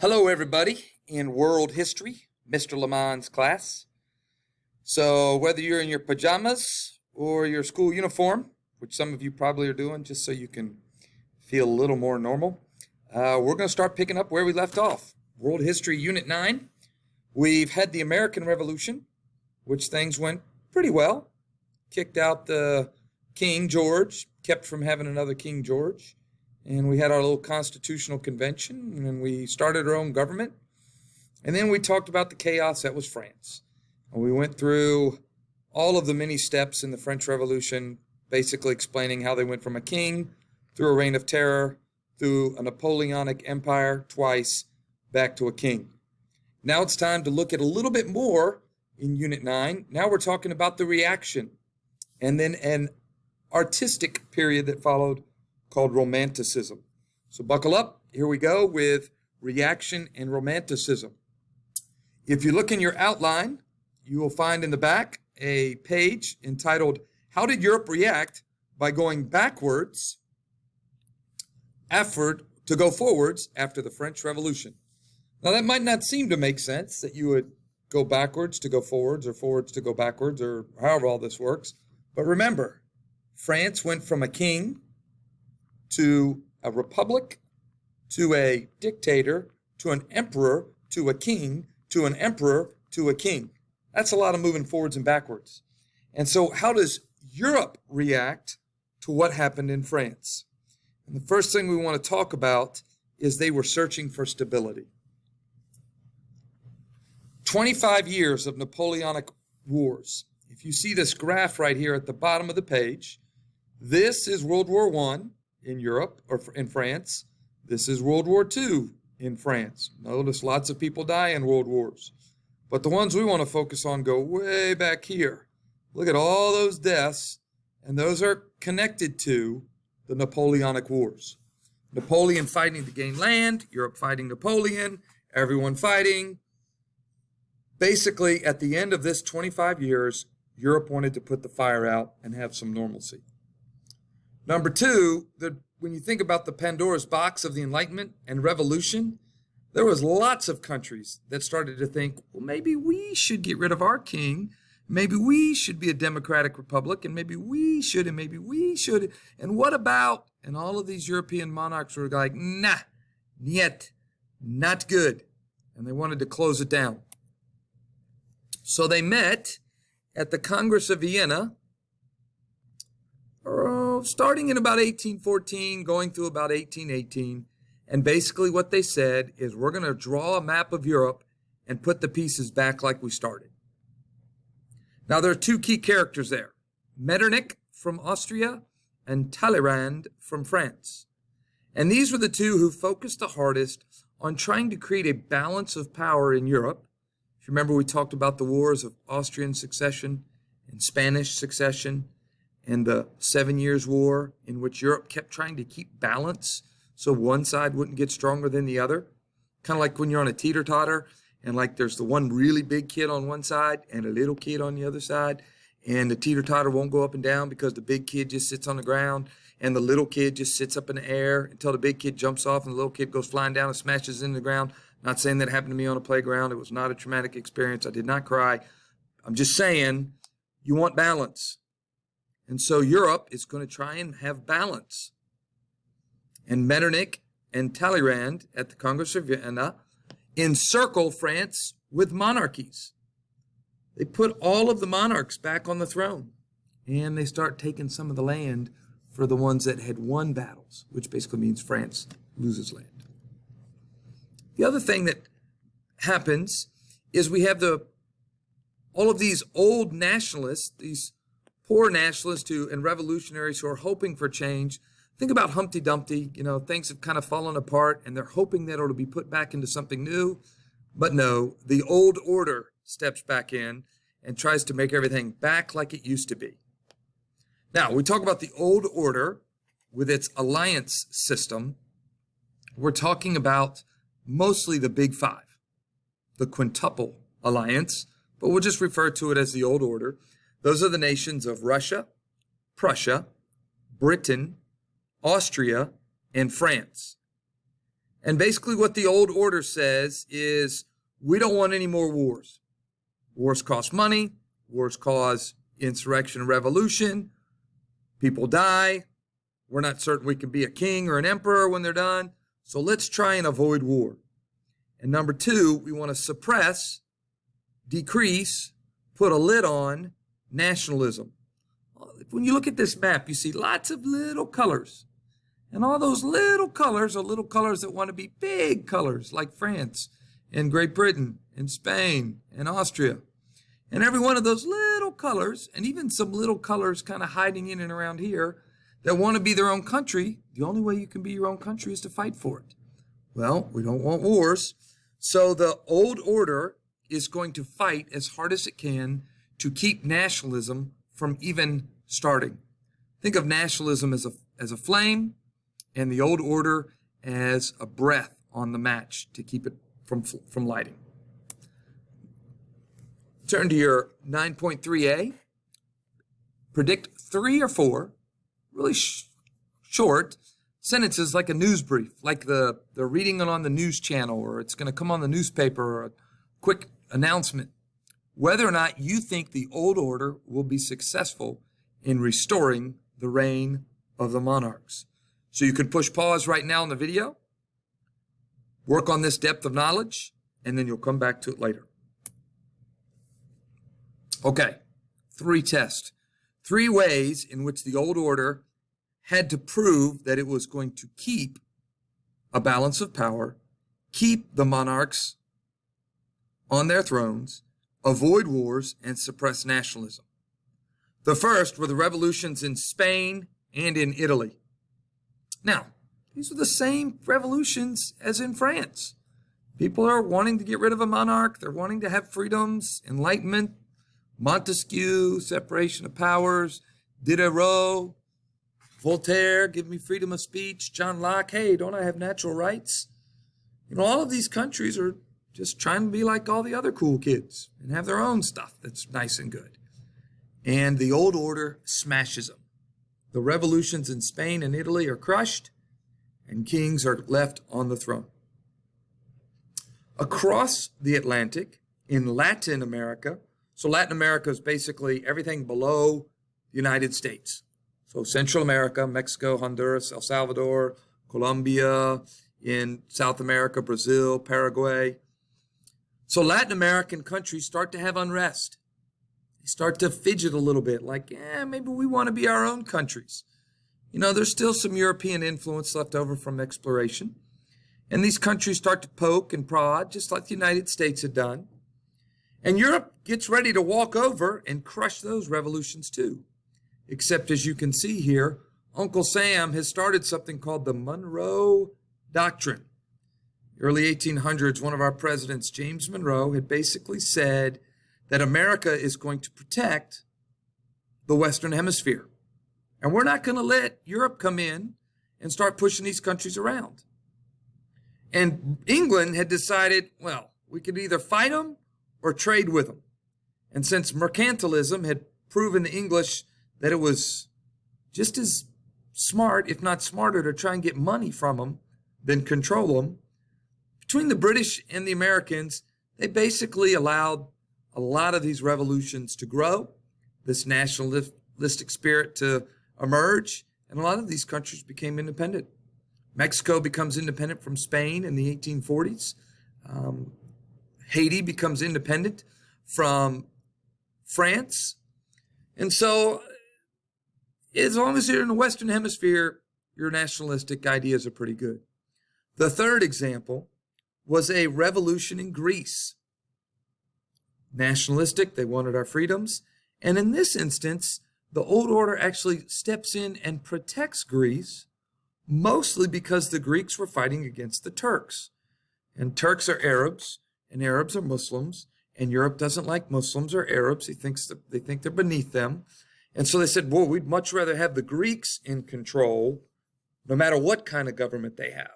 Hello, everybody, in world history, Mr. Lamont's class. So whether you're in your pajamas or your school uniform, which some of you probably are doing just so you can feel a little more normal, we're going to start picking up where we left off. World History Unit 9. We've had the American Revolution, which things went pretty well. Kicked out the King George, kept from having another King George. And we had our little constitutional convention, and we started our own government. And then we talked about the chaos that was France. And we went through all of the many steps in the French Revolution, basically explaining how they went from a king through a reign of terror, through a Napoleonic empire twice, back to a king. Now it's time to look at a little bit more in Unit 9. Now we're talking about the reaction, and then an artistic period that followed, called Romanticism. So buckle up. Here we go with reaction and Romanticism. If you look in your outline, you will find in the back a page entitled, How Did Europe React by Going Backwards to Go Forwards After the French Revolution? Now that might not seem to make sense, that you would go backwards to go forwards or forwards to go backwards or however all this works. But remember, France went from a king to a republic, to a dictator, to an emperor, to a king, to an emperor, to a king. That's a lot of moving forwards and backwards. And so how does Europe react to what happened in France? And the first thing we want to talk about is they were searching for stability. 25 years of Napoleonic wars. If you see this graph right here at the bottom of the page, this is World War I in Europe, or in France. This is World War II in France. Notice lots of people die in world wars. But the ones we want to focus on go way back here. Look at all those deaths, and those are connected to the Napoleonic Wars. Napoleon fighting to gain land, Europe fighting Napoleon, everyone fighting. Basically, at the end of this 25 years, Europe wanted to put the fire out and have some normalcy. Number two, when you think about the Pandora's box of the Enlightenment and Revolution, there was lots of countries that started to think, well, maybe we should get rid of our king. Maybe we should be a democratic republic, and maybe we should, and maybe we should. And what about? And all of these European monarchs were like, nah, niet, not good. And they wanted to close it down. So they met at the Congress of Vienna, starting in about 1814, going through about 1818. And basically what they said is, we're going to draw a map of Europe and put the pieces back like we started. Now, there are two key characters there, Metternich from Austria and Talleyrand from France. And these were the two who focused the hardest on trying to create a balance of power in Europe. If you remember, we talked about the wars of Austrian succession and Spanish succession, and the 7 Years' War, in which Europe kept trying to keep balance so one side wouldn't get stronger than the other. Kind of like when you're on a teeter-totter, and like there's the one really big kid on one side and a little kid on the other side, and the teeter-totter won't go up and down because the big kid just sits on the ground, and the little kid just sits up in the air until the big kid jumps off and the little kid goes flying down and smashes into the ground. Not saying that happened to me on a playground. It was not a traumatic experience. I did not cry. I'm just saying, you want balance. And so Europe is going to try and have balance. And Metternich and Talleyrand at the Congress of Vienna encircle France with monarchies. They put all of the monarchs back on the throne, and they start taking some of the land for the ones that had won battles, which basically means France loses land. The other thing that happens is we have all of these old nationalists, these poor nationalists and revolutionaries who are hoping for change. Think about Humpty Dumpty. Things have kind of fallen apart, and they're hoping that it'll be put back into something new. But no, the old order steps back in and tries to make everything back like it used to be. Now, we talk about the old order with its alliance system. We're talking about mostly the Big Five, the Quintuple Alliance, but we'll just refer to it as the old order. Those are the nations of Russia, Prussia, Britain, Austria, and France. And basically what the old order says is we don't want any more wars. Wars cost money. Wars cause insurrection and revolution. People die. We're not certain we can be a king or an emperor when they're done. So let's try and avoid war. And number two, we want to suppress, decrease, put a lid on nationalism. When you look at this map, you see lots of little colors. And all those little colors are little colors that want to be big colors, like France and Great Britain and Spain and Austria. And every one of those little colors, and even some little colors kind of hiding in and around here, that want to be their own country, the only way you can be your own country is to fight for it. Well, we don't want wars. So the old order is going to fight as hard as it can to keep nationalism from even starting. Think of nationalism as a flame, and the old order as a breath on the match to keep it from lighting. Turn to your 9.3a. Predict 3 or 4 really short sentences like a news brief, like they're reading it on the news channel, or it's going to come on the newspaper, or a quick announcement, whether or not you think the old order will be successful in restoring the reign of the monarchs. So you can push pause right now on the video, work on this depth of knowledge, and then you'll come back to it later. Okay, 3 tests. 3 ways in which the old order had to prove that it was going to keep a balance of power, keep the monarchs on their thrones, avoid wars, and suppress nationalism. The first were the revolutions in Spain and in Italy. Now, these are the same revolutions as in France. People are wanting to get rid of a monarch. They're wanting to have freedoms, Enlightenment, Montesquieu, separation of powers, Diderot, Voltaire, give me freedom of speech, John Locke, hey, don't I have natural rights? You know, all of these countries are just trying to be like all the other cool kids and have their own stuff that's nice and good. And the old order smashes them. The revolutions in Spain and Italy are crushed, and kings are left on the throne. Across the Atlantic, in Latin America, so Latin America is basically everything below the United States. So Central America, Mexico, Honduras, El Salvador, Colombia, in South America, Brazil, Paraguay. So Latin American countries start to have unrest. They start to fidget a little bit, like, maybe we want to be our own countries. You know, there's still some European influence left over from exploration. And these countries start to poke and prod, just like the United States had done. And Europe gets ready to walk over and crush those revolutions too. Except, as you can see here, Uncle Sam has started something called the Monroe Doctrine. Early 1800s, one of our presidents, James Monroe, had basically said that America is going to protect the Western Hemisphere. And we're not going to let Europe come in and start pushing these countries around. And England had decided, well, we could either fight them or trade with them. And since mercantilism had proven the English that it was just as smart, if not smarter, to try and get money from them than control them, between the British and the Americans, they basically allowed a lot of these revolutions to grow, this nationalistic spirit to emerge, and a lot of these countries became independent. Mexico becomes independent from Spain in the 1840s. Haiti becomes independent from France. And so, as long as you're in the Western Hemisphere, your nationalistic ideas are pretty good. The third example was a revolution in Greece. Nationalistic, they wanted our freedoms. And in this instance, the old order actually steps in and protects Greece, mostly because the Greeks were fighting against the Turks. And Turks are Arabs, and Arabs are Muslims, and Europe doesn't like Muslims or Arabs. They think they're beneath them. And so they said, well, we'd much rather have the Greeks in control, no matter what kind of government they have.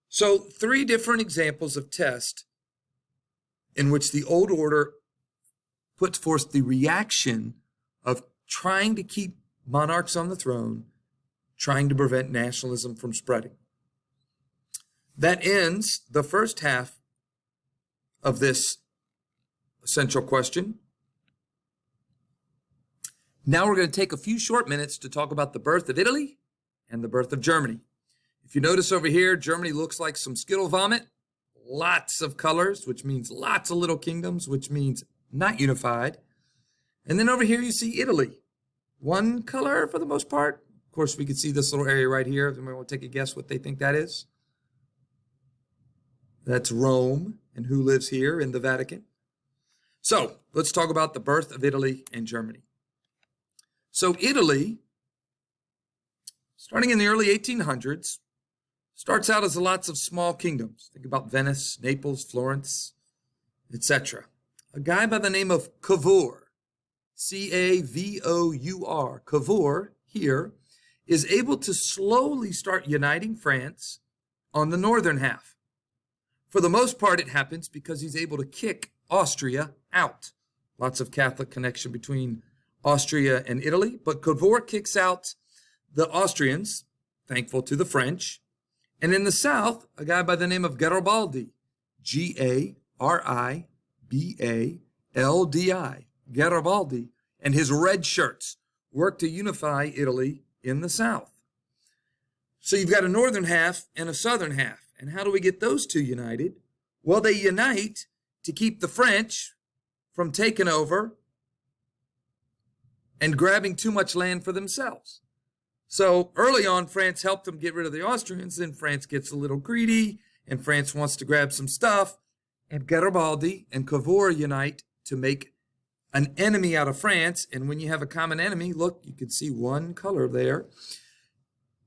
So 3 different examples of test in which the old order puts forth the reaction of trying to keep monarchs on the throne, trying to prevent nationalism from spreading. That ends the first half of this essential question. Now we're going to take a few short minutes to talk about the birth of Italy and the birth of Germany. If you notice over here, Germany looks like some Skittle vomit. Lots of colors, which means lots of little kingdoms, which means not unified. And then over here you see Italy. One color for the most part. Of course, we can see this little area right here. Anyone want to take a guess what they think that is? That's Rome. And who lives here in the Vatican? So let's talk about the birth of Italy and Germany. So Italy, starting in the early 1800s, starts out as lots of small kingdoms. Think about Venice, Naples, Florence, etc. A guy by the name of Cavour, C-A-V-O-U-R, Cavour here, is able to slowly start uniting France on the northern half. For the most part, it happens because he's able to kick Austria out. Lots of Catholic connection between Austria and Italy, but Cavour kicks out the Austrians, thankful to the French. And in the south, a guy by the name of Garibaldi, G-A-R-I-B-A-L-D-I, Garibaldi, and his red shirts work to unify Italy in the south. So you've got a northern half and a southern half. And how do we get those two united? Well, they unite to keep the French from taking over and grabbing too much land for themselves. So early on, France helped them get rid of the Austrians. Then France gets a little greedy, and France wants to grab some stuff. And Garibaldi and Cavour unite to make an enemy out of France. And when you have a common enemy, look, you can see one color there.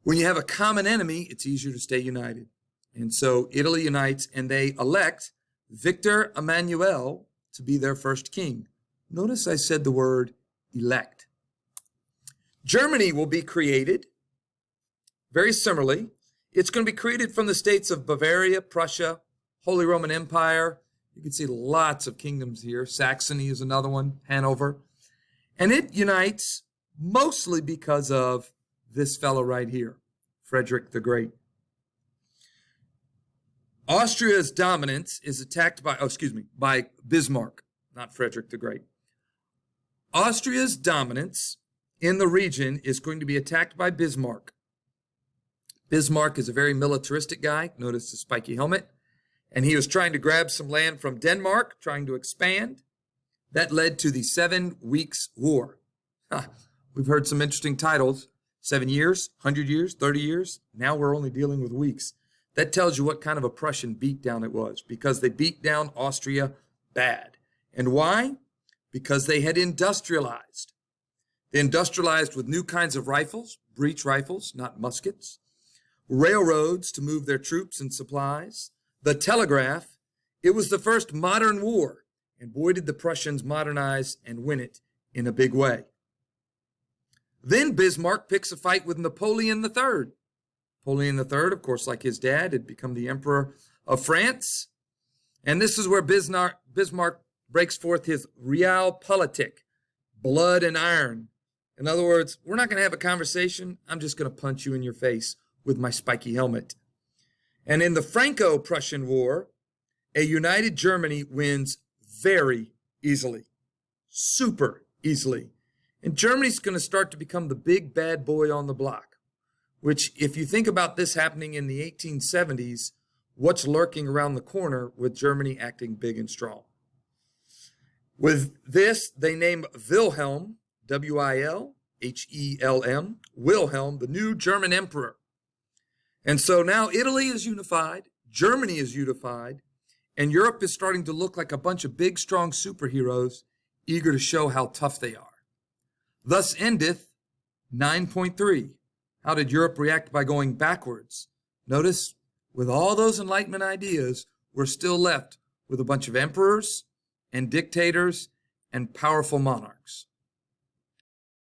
When you have a common enemy, it's easier to stay united. And so Italy unites, and they elect Victor Emmanuel to be their first king. Notice I said the word elect. Germany will be created very similarly. It's going to be created from the states of Bavaria, Prussia, Holy Roman Empire. You can see lots of kingdoms here. Saxony is another one, Hanover. And it unites mostly because of this fellow right here, Frederick the Great. Austria's dominance is attacked by Bismarck, not Frederick the Great. Austria's dominance in the region is going to be attacked by Bismarck. Bismarck is a very militaristic guy. Notice the spiky helmet. And he was trying to grab some land from Denmark, trying to expand. That led to the 7 Weeks' War. We've heard some interesting titles. 7 years, 100 years, 30 years. Now we're only dealing with weeks. That tells you what kind of a Prussian beatdown it was, because they beat down Austria bad. And why? Because they had industrialized. They industrialized with new kinds of rifles, breech rifles, not muskets, railroads to move their troops and supplies, the telegraph. It was the first modern war, and boy did the Prussians modernize and win it in a big way. Then Bismarck picks a fight with Napoleon III. Napoleon III, of course, like his dad, had become the Emperor of France. And this is where Bismarck breaks forth his realpolitik, blood and iron. In other words, we're not going to have a conversation. I'm just going to punch you in your face with my spiky helmet. And in the Franco-Prussian War, a united Germany wins very easily, super easily. And Germany's going to start to become the big bad boy on the block, which, if you think about this happening in the 1870s, what's lurking around the corner with Germany acting big and strong? With this, they name Wilhelm, W-I-L-H-E-L-M, Wilhelm, the new German emperor. And so now Italy is unified, Germany is unified, and Europe is starting to look like a bunch of big, strong superheroes eager to show how tough they are. Thus endeth 9.3. How did Europe react by going backwards? Notice, with all those Enlightenment ideas, we're still left with a bunch of emperors and dictators and powerful monarchs.